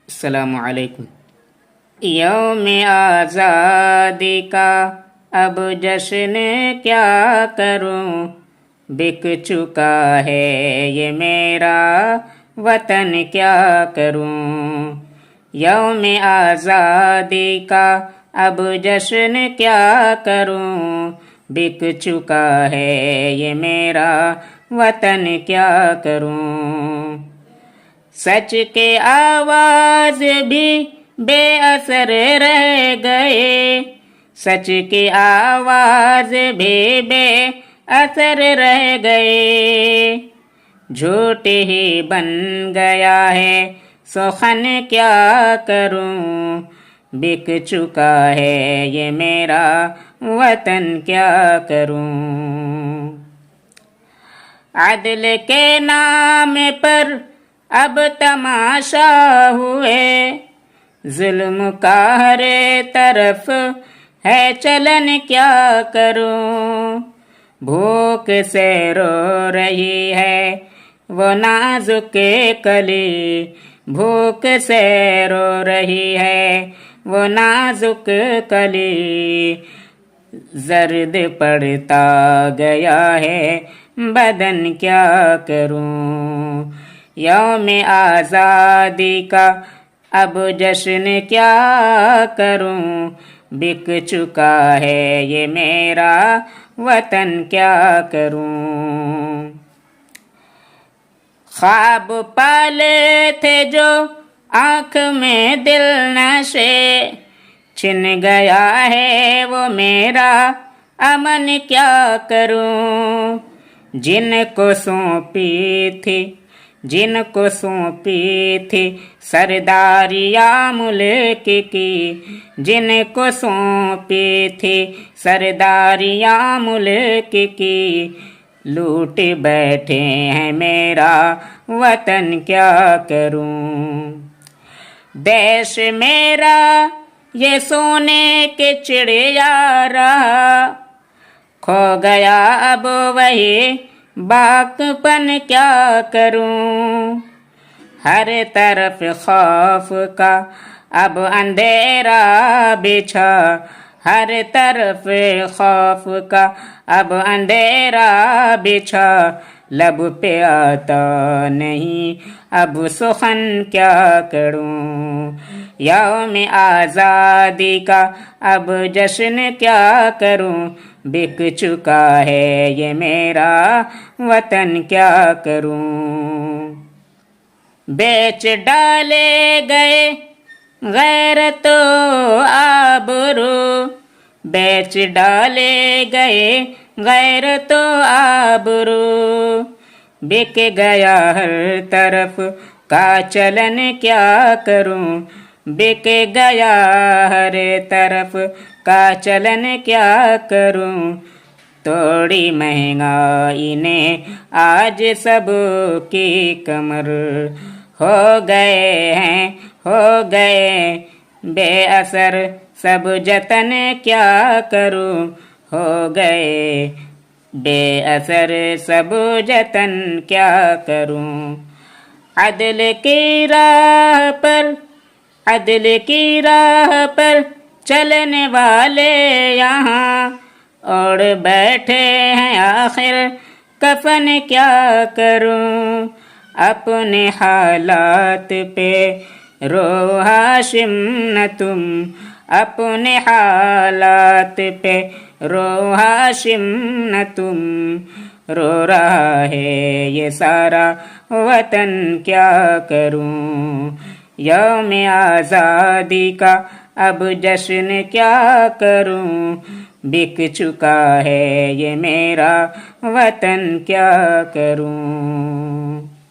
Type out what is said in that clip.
अस्सलामु अलैकुम। यौम आज़ादी का अब जश्न क्या करूं, बिक चुका है ये मेरा वतन क्या करूं। यौम आज़ादी का अब जश्न क्या करूं, बिक चुका है ये मेरा वतन क्या करूं। सच के आवाज भी बेअसर रह गए, सच की आवाज भी बेअसर रह गए। झूठ ही बन गया है सुखन क्या करूं, बिक चुका है ये मेरा वतन क्या करूं। अदल के नाम पर अब तमाशा हुए, जुल्म का हर तरफ है चलन क्या करूं। भूख से रो रही है वो नाजुक कली, भूख से रो रही है वो नाजुक कली। जर्द पड़ता गया है बदन क्या करूं। यौम आज़ादी का अब जश्न क्या करूं, बिक चुका है ये मेरा वतन क्या करूं। ख्वाब पाले थे जो आँख में दिल नशे, छिन गया है वो मेरा अमन क्या करूं। जिनको सौंपी थी, जिनको सौंपी थी सरदारिया मुल्क की, जिनको सौंपी थी सरदारिया मुल्क की, लूट बैठे हैं मेरा वतन क्या करूं। देश मेरा ये सोने के चिड़िया रहा, खो गया अब वही बाकपन क्या करूं। हर तरफ खौफ का अब अंधेरा बिछा, हर तरफ खौफ का अब अंधेरा बिछा। लब पे आता नहीं अब सुखन क्या करूं। यौम आज़ादी का अब जश्न क्या करूं, बिक चुका है ये मेरा वतन क्या करूं। बेच डाले गए गैरतो आबरू, बेच डाले गए गैरतो आबरू। बिक गया हर तरफ का चलन क्या करूं, बिक गया हर तरफ का चलन क्या करूं। तोड़ी महंगाई ने आज सब की कमर, हो गए हैं हो गए बेअसर सब जतन क्या करूं। हो गए बेअसर सब जतन क्या करूं। अदल की राह पर, अदल की राह पर चलने वाले यहाँ और बैठे हैं आखिर कफन क्या करूं। अपने हालात पे रो हाशिम न तुम, अपने हालात पे रो हाशिम न तुम। रो रहा है ये सारा वतन क्या करूं। यौम आज़ादी का अब जश्न क्या करूं, बिक चुका है ये मेरा वतन क्या करूं।